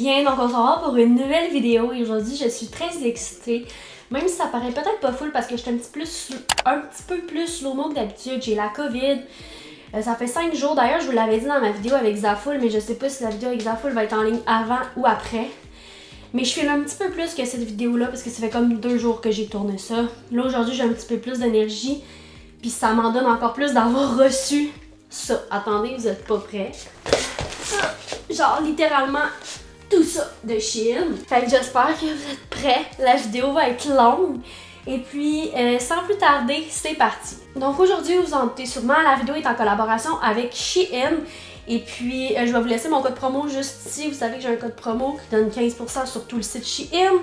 bien, donc on se revoit pour une nouvelle vidéo et aujourd'hui je suis très excitée. Même si ça paraît peut-être pas full parce que je suis un petit peu plus slow-mo que d'habitude, j'ai la COVID. Ça fait 5 jours, d'ailleurs je vous l'avais dit dans ma vidéo avec Zaful, mais je sais pas si la vidéo avec Zaful va être en ligne avant ou après. Mais je file un petit peu plus que cette vidéo-là parce que ça fait comme 2 jours que j'ai tourné ça. Là aujourd'hui j'ai un petit peu plus d'énergie, puis ça m'en donne encore plus d'avoir reçu ça. Attendez, vous êtes pas prêts? Genre littéralement tout ça de Chine. Fait que j'espère que vous êtes prêts. La vidéo va être longue. Et puis, sans plus tarder, c'est parti. Donc aujourd'hui, vous en doutez sûrement, la vidéo est en collaboration avec Shein. Et puis, je vais vous laisser mon code promo juste ici. Vous savez que j'ai un code promo qui donne 15% sur tout le site Shein.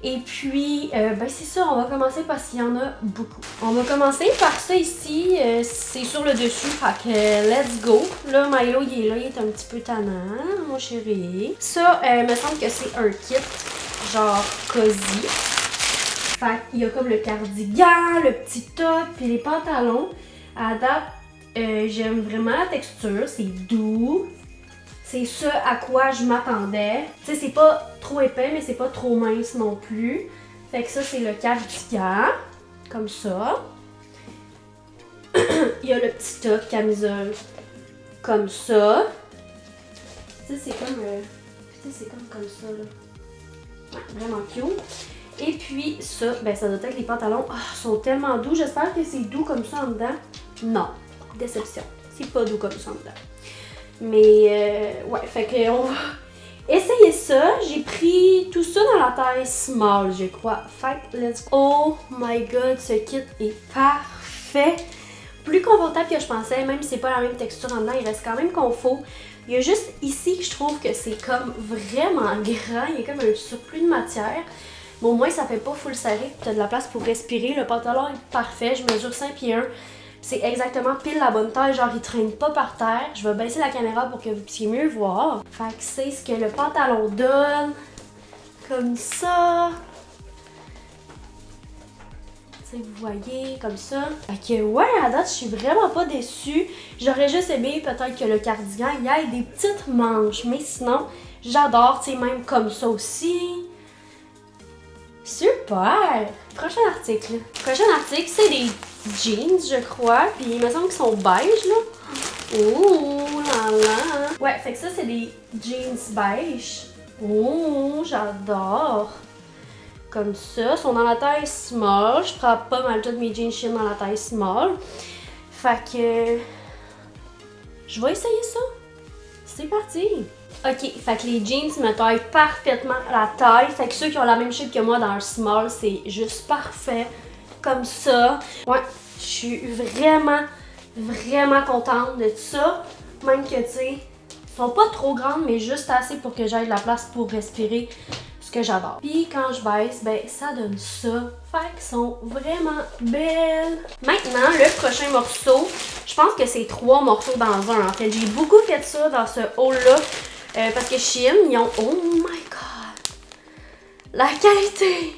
Et puis, ben c'est ça, on va commencer parce qu'il y en a beaucoup. On va commencer par ça ici, c'est sur le dessus, fait que let's go. Là, Milo, il est là, il est un petit peu tannant, mon chéri. Ça, me semble que c'est un kit, genre cosy. Fait qu'il y a comme le cardigan, le petit top, puis les pantalons. À date, j'aime vraiment la texture, c'est doux. C'est ce à quoi je m'attendais. Tu sais, c'est pas trop épais, mais c'est pas trop mince non plus. Fait que ça, c'est le cardigan. Comme ça. Il y a le petit top camisole. Comme ça. Tu sais, c'est comme... comme ça, là. Ouais, vraiment cute. Et puis, ça, ben ça doit être les pantalons. Oh, sont tellement doux. J'espère que c'est doux comme ça en dedans. Non. Déception. C'est pas doux comme ça en dedans. Mais ouais, fait que on va essayer ça. J'ai pris tout ça dans la taille small, je crois. Fait que let's go. Oh my god, ce kit est parfait. Plus confortable que je pensais, même si c'est pas la même texture en dedans, il reste quand même confort. Il y a juste ici que je trouve que c'est comme vraiment grand. Il y a comme un surplus de matière. Mais au moins, ça fait pas full serré. Tu as de la place pour respirer. Le pantalon est parfait. Je mesure 5 pieds 1. C'est exactement pile la bonne taille, genre il traîne pas par terre. Je vais baisser la caméra pour que vous puissiez mieux voir. Fait que c'est ce que le pantalon donne. Comme ça. Tu sais, vous voyez, comme ça. Fait que ouais, à date, je suis vraiment pas déçue. J'aurais juste aimé peut-être que le cardigan, il y ait des petites manches. Mais sinon, j'adore, tu sais, même comme ça aussi. Super! Prochain article. Prochain article, c'est des jeans, je crois. Puis il me semble qu'ils sont beige, là. Ouh là là! Ouais, fait que ça, c'est des jeans beige. Oh, j'adore! Comme ça. Ils sont dans la taille small. Je prends pas mal toutes mes jeans Shein dans la taille small. Fait que... je vais essayer ça. C'est parti! Ok, fait que les jeans me taillent parfaitement la taille. Fait que ceux qui ont la même shape que moi dans le small, c'est juste parfait. Comme ça. Ouais, je suis vraiment contente de ça. Même que, tu sais, ils sont pas trop grandes, mais juste assez pour que j'aie de la place pour respirer, ce que j'adore. Puis quand je baisse, ben ça donne ça. Fait qu'ils sont vraiment belles. Maintenant, le prochain morceau, je pense que c'est 3 morceaux dans un. En fait, j'ai beaucoup fait ça dans ce haul-là. Parce que Shein, ils ont... oh my god! La qualité!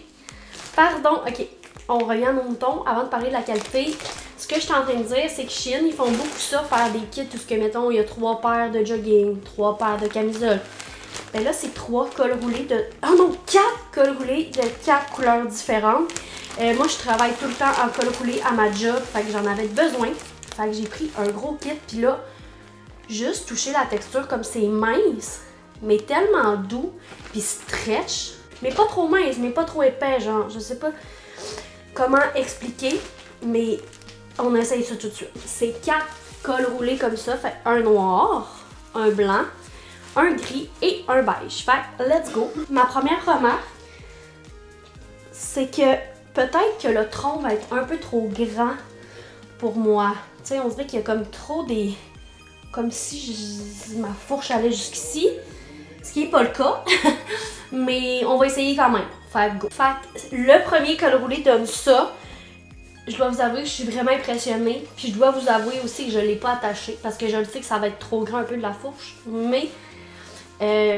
Pardon, ok. On revient à nos moutons. Avant de parler de la qualité, ce que je suis en train de dire, c'est que Shein, ils font beaucoup ça, faire des kits où, mettons, il y a 3 paires de jogging, 3 paires de camisoles. Ben là, c'est 3 cols roulés de... oh non, 4 cols roulés de 4 couleurs différentes. Moi, je travaille tout le temps en col roulé à ma job, fait que j'en avais besoin. Fait que j'ai pris un gros kit, puis là... juste toucher la texture comme c'est mince, mais tellement doux, puis stretch, mais pas trop mince, mais pas trop épais, genre, je sais pas comment expliquer, mais on essaye ça tout de suite. C'est 4 cols roulés comme ça, fait un noir, un blanc, un gris et un beige. Fait let's go! Ma première remarque, c'est que peut-être que le tronc va être un peu trop grand pour moi. Tu sais, on dirait qu'il y a comme trop des... comme si ma fourche allait jusqu'ici, ce qui n'est pas le cas, mais on va essayer quand même. Fait go. Fait le premier col roulé donne ça. Je dois vous avouer que je suis vraiment impressionnée, puis je dois vous avouer aussi que je ne l'ai pas attaché, parce que je le sais que ça va être trop grand un peu de la fourche, mais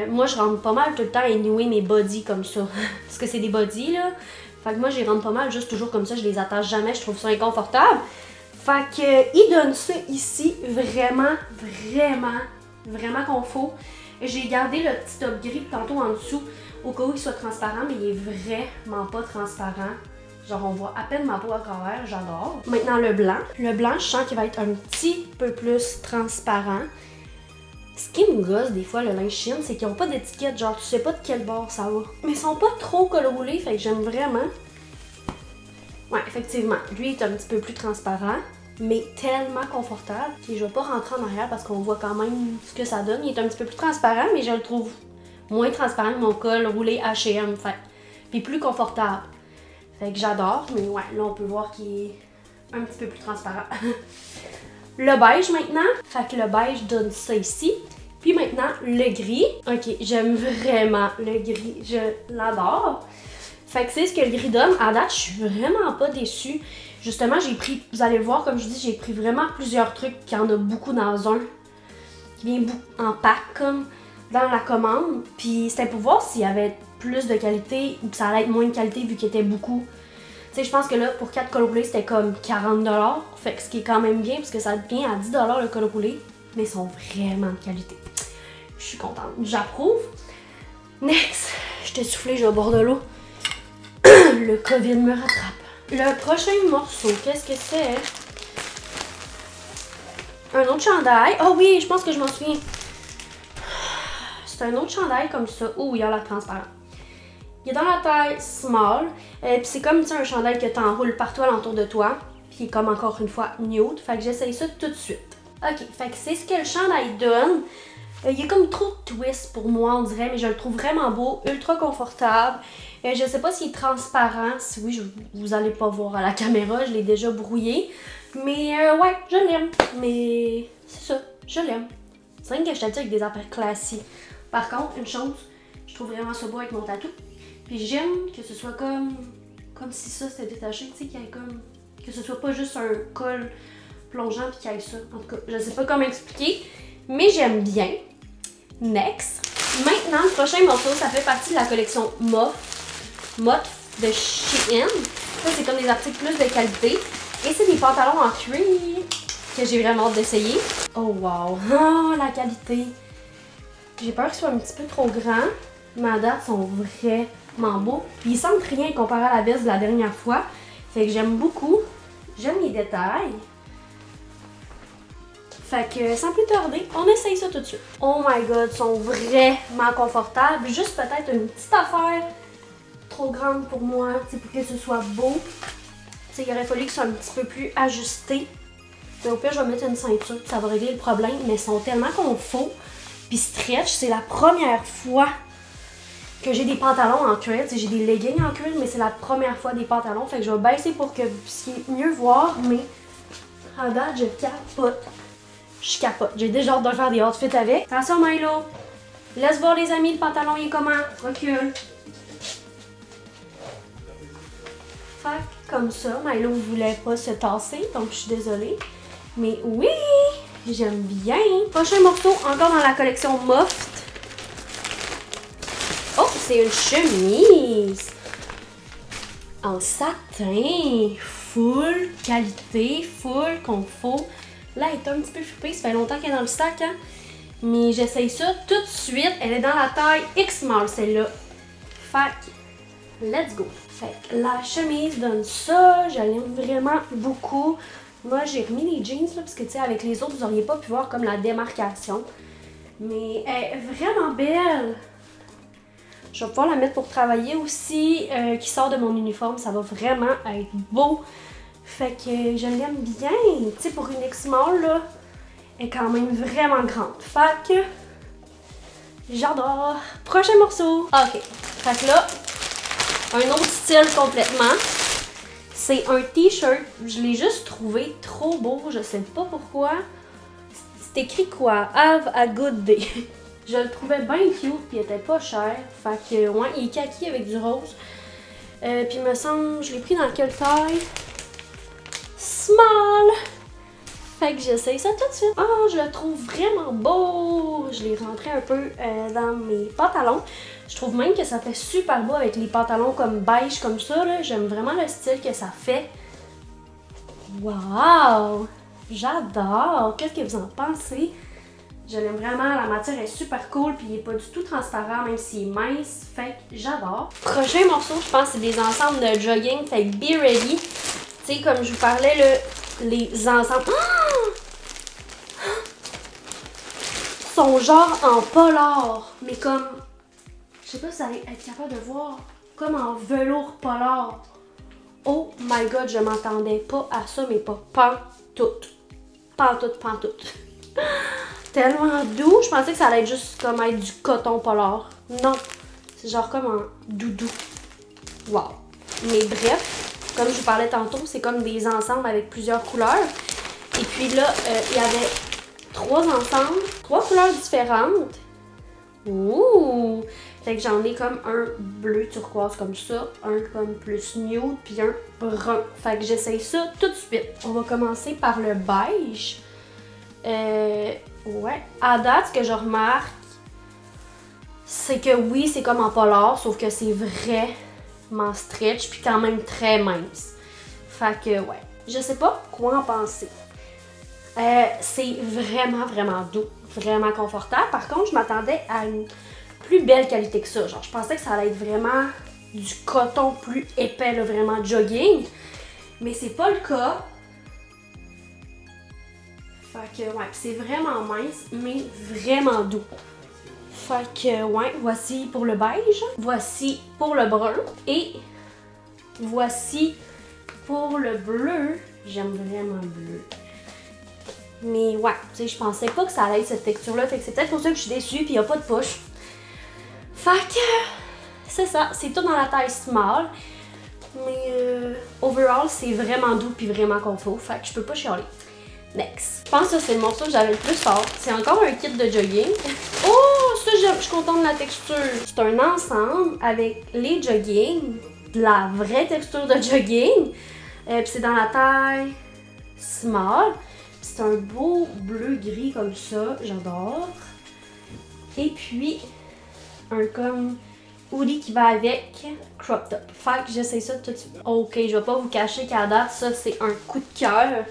moi je rentre pas mal tout le temps anyway mes bodys comme ça, parce que c'est des bodys là, fait que moi j'y rentre pas mal juste toujours comme ça, je les attache jamais, je trouve ça inconfortable. Fait que il donne ça ici vraiment confort. J'ai gardé le petit top gris tantôt en dessous au cas où il soit transparent, mais il est vraiment pas transparent. Genre on voit à peine ma peau à travers, j'adore. Maintenant le blanc. Le blanc, je sens qu'il va être un petit peu plus transparent. Ce qui me gosse des fois le linge Shein, c'est qu'ils n'ont pas d'étiquette, genre tu sais pas de quel bord ça va. Mais ils sont pas trop col roulés, fait que j'aime vraiment. Ouais, effectivement, lui est un petit peu plus transparent, mais tellement confortable. Et je vais pas rentrer en arrière parce qu'on voit quand même ce que ça donne. Il est un petit peu plus transparent, mais je le trouve moins transparent que mon col roulé H&M, fait. Puis plus confortable. Fait que j'adore, mais ouais, là on peut voir qu'il est un petit peu plus transparent. Le beige maintenant, fait que le beige donne ça ici. Puis maintenant, le gris. Ok, j'aime vraiment le gris, je l'adore. Fait que c'est ce que le gris donne. À date, je suis vraiment pas déçue. Justement, j'ai pris, vous allez le voir, comme je dis, j'ai pris vraiment plusieurs trucs, qu'il y en a beaucoup dans un. Qui vient en pack, comme dans la commande. Puis c'était pour voir s'il y avait plus de qualité ou que ça allait être moins de qualité vu qu'il était beaucoup. Tu sais, je pense que là, pour 4 cols roulés, c'était comme 40$. Fait que ce qui est quand même bien, parce que ça vient à 10$ le col roulé. Mais ils sont vraiment de qualité. Je suis contente. J'approuve. Next, je t'ai soufflé, j'ai au bord de l'eau. Le COVID me rattrape. Le prochain morceau, qu'est-ce que c'est? Un autre chandail. Oh oui, je pense que je m'en souviens. C'est un autre chandail comme ça. Oh, il a l'air transparent. Il est dans la taille small. Puis c'est comme un chandail que tu enroules partout alentour de toi. Puis il est comme encore une fois nude. Fait que j'essaye ça tout de suite. Ok, fait que c'est ce que le chandail donne. Il est comme trop twist pour moi, on dirait, mais je le trouve vraiment beau, ultra confortable. Je sais pas s'il est transparent. Si oui, vous allez pas voir à la caméra, je l'ai déjà brouillé. Mais ouais, je l'aime. Mais c'est ça, je l'aime. C'est rien que je t'ai avec des affaires classiques. Par contre, une chose, je trouve vraiment ça beau avec mon tatou. Puis j'aime que ce soit comme si ça c'était détaché, tu sais, qu'il y ait comme... Que ce soit pas juste un col plongeant puis qu'il y ait ça. En tout cas, je sais pas comment expliquer, mais j'aime bien. Next. Maintenant, le prochain morceau, ça fait partie de la collection Moth de Shein. Ça, c'est comme des articles plus de qualité. Et c'est des pantalons en cuir que j'ai vraiment hâte d'essayer. Oh wow! Oh, la qualité! J'ai peur qu'ils soient un petit peu trop grands, mais à date, ils sont vraiment beaux. Puis ils sentent rien comparé à la veste de la dernière fois. Fait que j'aime beaucoup. J'aime les détails. Fait que sans plus tarder, on essaye ça tout de suite. Oh my god, ils sont vraiment confortables. Juste peut-être une petite affaire trop grande pour moi, pour que ce soit beau. T'sais, il aurait fallu que ce soit un petit peu plus ajusté. Au pire, je vais mettre une ceinture, ça va régler le problème. Mais ils sont tellement confort. Puis stretch, c'est la première fois que j'ai des pantalons en cuir. J'ai des leggings en cuir, mais c'est la première fois des pantalons. Fait que je vais baisser pour que vous puissiez mieux voir. Mais à date, je capote. Je capote. J'ai déjà hâte de faire des outfits avec. Attention Milo! Laisse voir les amis, le pantalon il est comment? Recule. Fait comme ça, Milo voulait pas se tasser, donc je suis désolée. Mais oui! J'aime bien! Prochain morceau, encore dans la collection Moth. Oh, c'est une chemise! En satin! Full qualité, full confort. Là, elle est un petit peu frippée, ça fait longtemps qu'elle est dans le sac, hein? Mais j'essaye ça tout de suite. Elle est dans la taille X-Small, celle-là. Fait que, let's go! Fait que la chemise donne ça, je l'aime vraiment beaucoup. Moi, j'ai remis les jeans, là, parce que, tu sais, avec les autres, vous n'auriez pas pu voir comme la démarcation. Mais elle est vraiment belle! Je vais pouvoir la mettre pour travailler aussi, qui sort de mon uniforme, ça va vraiment être beau. Fait que je l'aime bien. Tu sais, pour une X-Small, là, elle est quand même vraiment grande. Fait que j'adore. Prochain morceau. Ok. Fait que là, un autre style complètement. C'est un t-shirt. Je l'ai juste trouvé trop beau. Je sais pas pourquoi. C'est écrit quoi? Have a good day. Je le trouvais bien cute puis il était pas cher. Fait que, ouais, il est kaki avec du rose. Puis il me semble, je l'ai pris dans quelle taille? Small! Fait que j'essaye ça tout de suite. Oh, je le trouve vraiment beau! Je l'ai rentré un peu dans mes pantalons. Je trouve même que ça fait super beau avec les pantalons comme beige comme ça. J'aime vraiment le style que ça fait. Wow! J'adore! Qu'est-ce que vous en pensez? Je l'aime vraiment, la matière est super cool, puis il est pas du tout transparent, même s'il est mince, fait que j'adore. Prochain morceau, je pense, c'est des ensembles de jogging, fait que be ready. Tu sais, comme je vous parlais, les ensembles... sont genre en polar, mais comme... Je sais pas si vous allez être capable de voir, comme en velours polar. Oh my god, je m'attendais pas à ça, mais pas pantoute. Pantoute, pantoute. Tellement doux, je pensais que ça allait être juste comme être du coton polar. Non, c'est genre comme un doudou. Wow. Mais bref, comme je vous parlais tantôt, c'est comme des ensembles avec plusieurs couleurs. Et puis là, il y avait 3 ensembles, 3 couleurs différentes. Ouh! Fait que j'en ai comme un bleu turquoise comme ça, un comme plus nude, puis un brun. Fait que j'essaye ça tout de suite. On va commencer par le beige. Ouais. À date, ce que je remarque, c'est que oui, c'est comme en polar, sauf que c'est vraiment stretch, puis quand même très mince. Fait que ouais. Je sais pas quoi en penser. C'est vraiment doux, vraiment confortable. Par contre, je m'attendais à une plus belle qualité que ça. Genre, je pensais que ça allait être vraiment du coton plus épais, là, vraiment jogging. Mais c'est pas le cas. Fait que, ouais, c'est vraiment mince, mais vraiment doux. Fait que, ouais, voici pour le beige. Voici pour le brun. Et voici pour le bleu. J'aime vraiment le bleu. Mais ouais, tu sais, je pensais pas que ça allait être cette texture-là. Fait que c'est peut-être pour ça que je suis déçue, puis il n'y a pas de push. Fait que c'est ça, c'est tout dans la taille small. Mais overall, c'est vraiment doux puis vraiment confort. Fait que je peux pas chialer. Next. Je pense que c'est le morceau que j'avais le plus fort. C'est encore un kit de jogging. Oh, ça, je suis contente de la texture. C'est un ensemble avec les jogging, de la vraie texture de jogging. Puis c'est dans la taille small. C'est un beau bleu-gris comme ça, j'adore. Et puis, un comme hoodie qui va avec, crop top. Fait que j'essaie ça tout de suite. Ok, je vais pas vous cacher qu'à date, ça c'est un coup de cœur.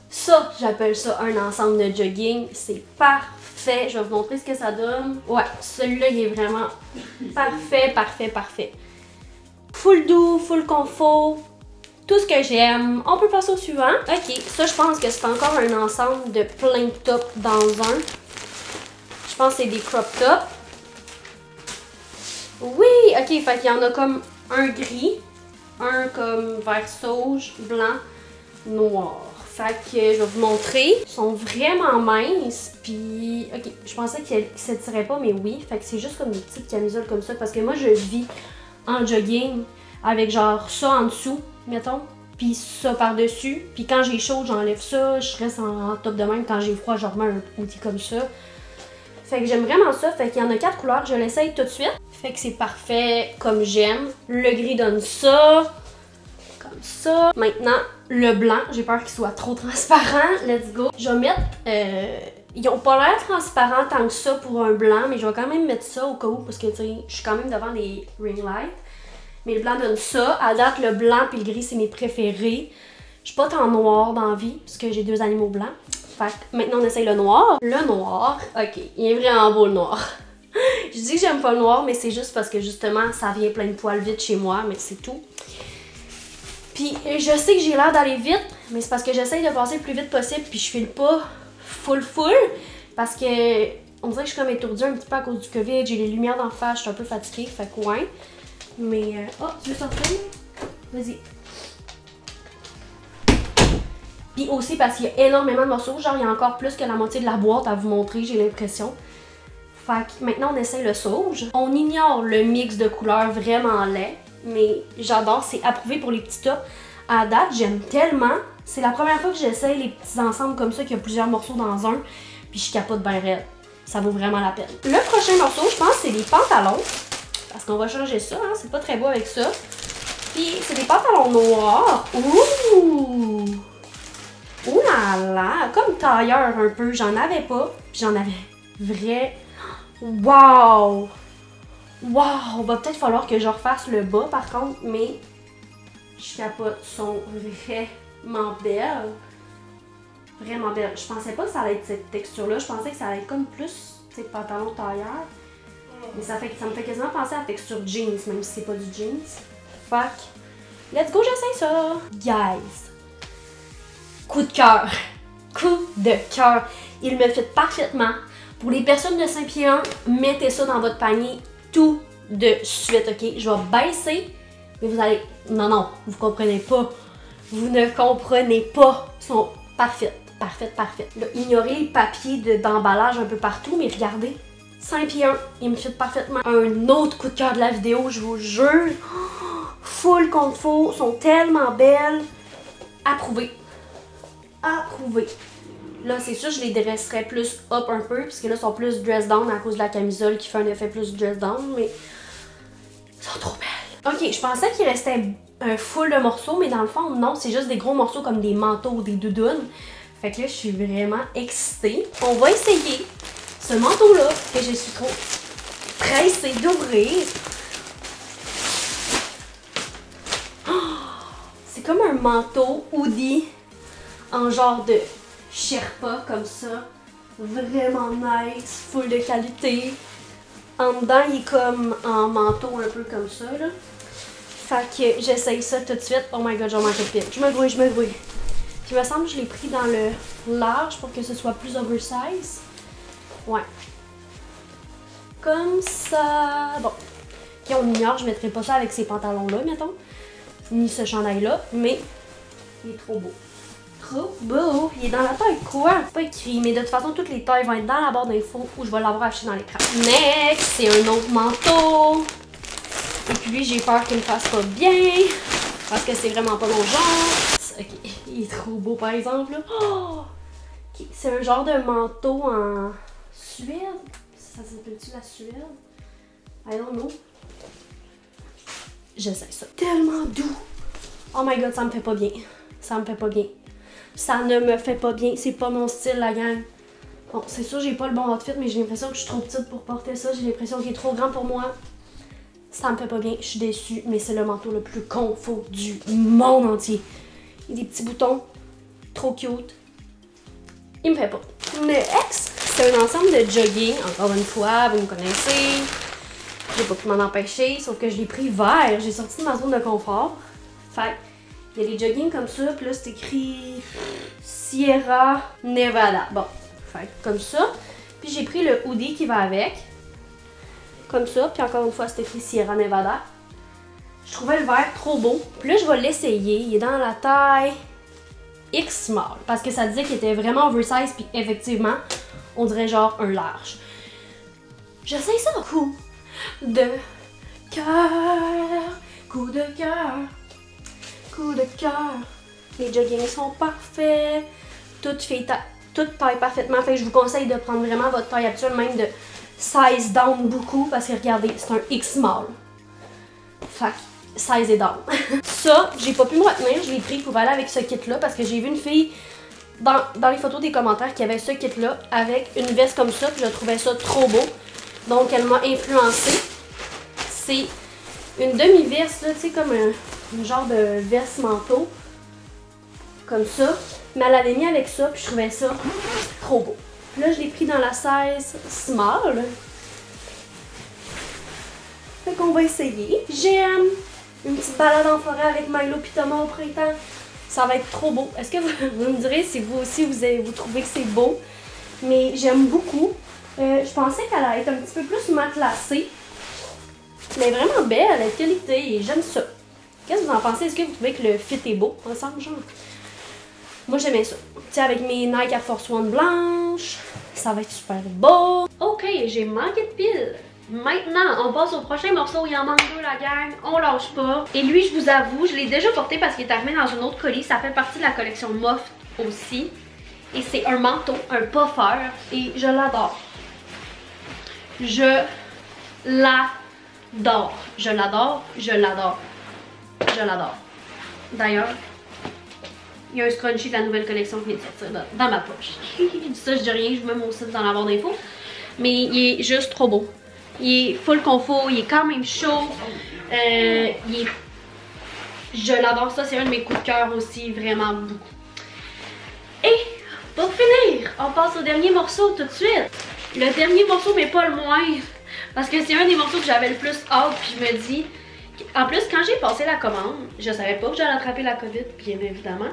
Ça, j'appelle ça un ensemble de jogging. C'est parfait. Je vais vous montrer ce que ça donne. Ouais, celui-là, il est vraiment parfait. Full doux, full confort. Tout ce que j'aime. On peut passer au suivant. Ok, ça je pense que c'est encore un ensemble de plein de tops dans un. Je pense que c'est des crop tops. Oui, ok, fait qu'il y en a comme un gris, un comme vert sauge, blanc, noir. Fait que je vais vous montrer. Ils sont vraiment minces, puis ok, je pensais qu'ils s'étiraient pas, mais oui. Fait que c'est juste comme des petites camisoles comme ça, parce que moi je vis en jogging avec genre ça en dessous, mettons, puis ça par-dessus. Puis quand j'ai chaud, j'enlève ça, je reste en top de même. Quand j'ai froid, je remets un outil comme ça. Fait que j'aime vraiment ça. Fait qu'il y en a 4 couleurs, je l'essaye tout de suite. Fait que c'est parfait comme j'aime. Le gris donne ça. Comme ça. Maintenant, le blanc, j'ai peur qu'il soit trop transparent. Let's go. Je vais mettre... ils ont pas l'air transparents tant que ça pour un blanc, mais je vais quand même mettre ça au cas où, parce que tu sais, je suis quand même devant les ring lights. Mais le blanc donne ça. À date, le blanc et le gris, c'est mes préférés. Je suis pas tant noir dans la vie, parce que j'ai 2 animaux blancs. Fait que maintenant, on essaye le noir. Le noir, ok, il est vraiment beau le noir. Je dis que j'aime pas le noir, mais c'est juste parce que justement, ça vient plein de poils vite chez moi, mais c'est tout. Puis je sais que j'ai l'air d'aller vite, mais c'est parce que j'essaye de passer le plus vite possible, puis je file pas full, parce que on dirait que je suis comme étourdie un petit peu à cause du COVID, j'ai les lumières d'en face, je suis un peu fatiguée, fait que ouais. Mais, oh, tu veux sortir? Vas-y. Puis aussi parce qu'il y a énormément de morceaux, genre il y a encore plus que la moitié de la boîte à vous montrer, j'ai l'impression. Fait que maintenant on essaie le sauge. On ignore le mix de couleurs vraiment laid, mais j'adore, c'est approuvé pour les petits tops. À date, j'aime tellement. C'est la première fois que j'essaye les petits ensembles comme ça, qu'il y a plusieurs morceaux dans un, puis je capote bien raide. Ça vaut vraiment la peine. Le prochain morceau, je pense, c'est des pantalons. Parce qu'on va changer ça, hein, c'est pas très beau avec ça. Puis c'est des pantalons noirs. Ouh! Ouh là là! Comme tailleur un peu. J'en avais pas. Puis j'en avais vrai. Wow! Wow! Va peut-être falloir que je refasse le bas par contre, mais je capote. Sont vraiment belles. Vraiment belle. Je pensais pas que ça allait être cette texture-là. Je pensais que ça allait être comme plus, tu sais, pantalon tailleur. Mais ça me fait quasiment penser à la texture jeans, même si c'est pas du jeans. Fuck. Let's go, j'essaie ça! Guys! Coup de cœur! Coup de cœur! Il me fit parfaitement. Pour les personnes de 5 pieds 1, mettez ça dans votre panier tout de suite, ok? Je vais baisser, mais vous allez... Non, vous comprenez pas. Vous ne comprenez pas. Ils sont parfaites, parfaites. Là, ignorez les papiers d'emballage un peu partout, mais regardez. 5 pieds 1, il me fit parfaitement. Un autre coup de cœur de la vidéo, je vous jure. Full comme faux, sont tellement belles. Approuvé. Approuvé. Là, c'est sûr, je les dresserais plus up un peu, parce que là, ils sont plus dress down à cause de la camisole qui fait un effet plus dress down, mais ils sont trop belles. Ok, je pensais qu'il restait un full de morceaux, mais dans le fond, non, c'est juste des gros morceaux comme des manteaux ou des doudounes. Fait que là, je suis vraiment excitée. On va essayer ce manteau-là, que je suis trop pressée d'ouvrir. C'est comme un manteau hoodie en genre de Sherpa comme ça. Vraiment nice, full de qualité. En dedans, il est comme en manteau un peu comme ça, là. Fait que j'essaye ça tout de suite. Oh my god, j'en manque de pile. Je me grouille. Puis il me semble que je l'ai pris dans le large pour que ce soit plus oversize. Ouais. Comme ça. Bon. Ok, on ignore, je mettrai pas ça avec ces pantalons-là, mettons. Ni ce chandail-là, mais il est trop beau. Trop beau! Il est dans la taille quoi? C'est pas écrit, mais de toute façon, toutes les tailles vont être dans la barre d'infos où je vais l'avoir affiché dans l'écran. Next, c'est un autre manteau. Et puis lui, j'ai peur qu'il me fasse pas bien. Parce que c'est vraiment pas mon genre. Ok, il est trop beau par exemple. Là. Oh! Okay. C'est un genre de manteau en Suède. Ça s'appelle-tu la Suède? I don't know. J'essaie ça. Tellement doux. Oh my god, ça me fait pas bien. Ça me fait pas bien. Ça ne me fait pas bien. C'est pas mon style, la gang. Bon, c'est sûr, j'ai pas le bon outfit, mais j'ai l'impression que je suis trop petite pour porter ça. J'ai l'impression qu'il est trop grand pour moi. Ça me fait pas bien. Je suis déçue, mais c'est le manteau le plus confort du monde entier. Il y a des petits boutons. Trop cute. Il me fait pas. Next, c'est un ensemble de jogging. Encore une fois, vous me connaissez. J'ai pas pu m'en empêcher, sauf que je l'ai pris vert. J'ai sorti de ma zone de confort. Fait il y a des joggings comme ça, puis là c'est écrit Sierra Nevada. Bon, fait comme ça. Puis j'ai pris le hoodie qui va avec. Comme ça, puis encore une fois c'est écrit Sierra Nevada. Je trouvais le vert trop beau. Puis là je vais l'essayer. Il est dans la taille X small. Parce que ça disait qu'il était vraiment oversize, puis effectivement, on dirait genre un large. J'essaye ça. Coup de cœur. Coup de cœur. Coup de cœur. Les joggings sont parfaits. Tout taille parfaitement. Fait que je vous conseille de prendre vraiment votre taille actuelle, même de size down beaucoup. Parce que regardez, c'est un X small. Fait que size est down. Ça, j'ai pas pu me retenir. Je l'ai pris pour aller avec ce kit-là. Parce que j'ai vu une fille dans les photos des commentaires qui avait ce kit-là avec une veste comme ça. Puis je trouvais ça trop beau. Donc elle m'a influencée. C'est une demi-veste, là, tu sais, comme un genre de veste manteau. Comme ça. Mais elle l'avait mis avec ça, puis je trouvais ça trop beau. Puis là, je l'ai pris dans la size small. Fait qu'on va essayer. J'aime une petite balade en forêt avec Milo et Thomas au printemps. Ça va être trop beau. Est-ce que vous me direz si vous aussi vous trouvez que c'est beau? Mais j'aime beaucoup. Je pensais qu'elle allait être un petit peu plus matelassée. Mais vraiment belle, elle a qualité et j'aime ça. Qu'est-ce que vous en pensez? Est-ce que vous trouvez que le fit est beau ensemble, genre? Moi, j'aimais ça. Tu sais, avec mes Nike Air Force One blanches, ça va être super beau. Ok, j'ai manqué de piles. Maintenant, on passe au prochain morceau. Il en manque deux, la gang. On lâche pas. Et lui, je vous avoue, je l'ai déjà porté parce qu'il est arrivé dans une autre colis. Ça fait partie de la collection Moft aussi. Et c'est un manteau, un puffer. Et je l'adore. Je l'adore. Je l'adore. Je l'adore. Je l'adore. D'ailleurs, il y a un scrunchie de la nouvelle collection qui vient de sortir dans ma poche. Je dis ça, je dis rien, je vous mets mon site dans la barre d'infos. Mais il est juste trop beau. Il est full confort, il est quand même chaud. Je l'adore, ça c'est un de mes coups de cœur aussi, vraiment beaucoup. Et Pour finir, on passe au dernier morceau tout de suite. Le dernier morceau, mais pas le moindre. Parce que c'est un des morceaux que j'avais le plus hâte, puis je me dis... En plus, quand j'ai passé la commande, je savais pas que j'allais attraper la COVID, bien évidemment.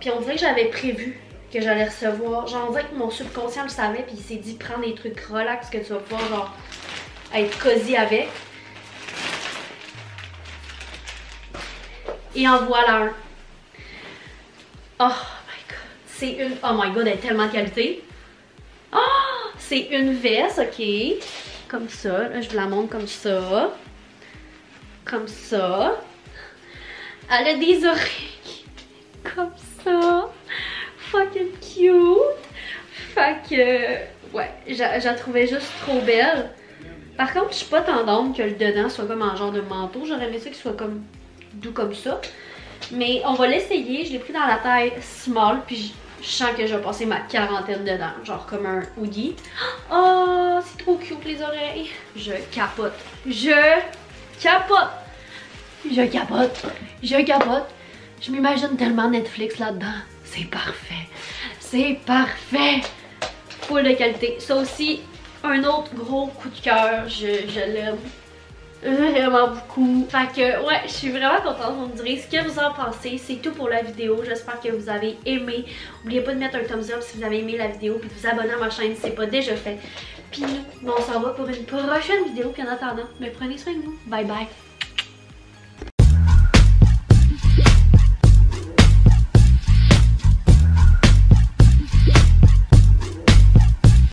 Puis on dirait que j'avais prévu que j'allais recevoir. Genre, on dirait que mon subconscient le savait, puis il s'est dit, prends des trucs relax que tu vas pouvoir, genre, être cosy avec. Et en voilà un. Oh my god. C'est une... Oh my god, elle est tellement de qualité. Oh! C'est une veste, ok. Comme ça. Là, je vous la montre comme ça. Comme ça. Elle a des oreilles. Comme ça. Fucking cute. Fait que... Ouais, je la trouvais juste trop belle. Par contre, je suis pas tendance que le dedans soit comme un genre de manteau. J'aurais aimé ça qu'il soit comme doux comme ça. Mais on va l'essayer. Je l'ai pris dans la taille small. Puis je sens que je vais passer ma quarantaine dedans. Genre comme un hoodie. Oh, c'est trop cute les oreilles. Je capote. Je capote. Je capote. Je capote. Je m'imagine tellement Netflix là-dedans. C'est parfait. C'est parfait. Full de qualité. Ça aussi, un autre gros coup de cœur. Je l'aime vraiment beaucoup. Fait que ouais, je suis vraiment contente. Vous me direz ce que vous en pensez. C'est tout pour la vidéo. J'espère que vous avez aimé. N'oubliez pas de mettre un thumbs up si vous avez aimé la vidéo. Puis de vous abonner à ma chaîne si c'est pas déjà fait. Puis nous, on s'en va pour une prochaine vidéo. Puis en attendant, prenez soin de vous. Bye bye.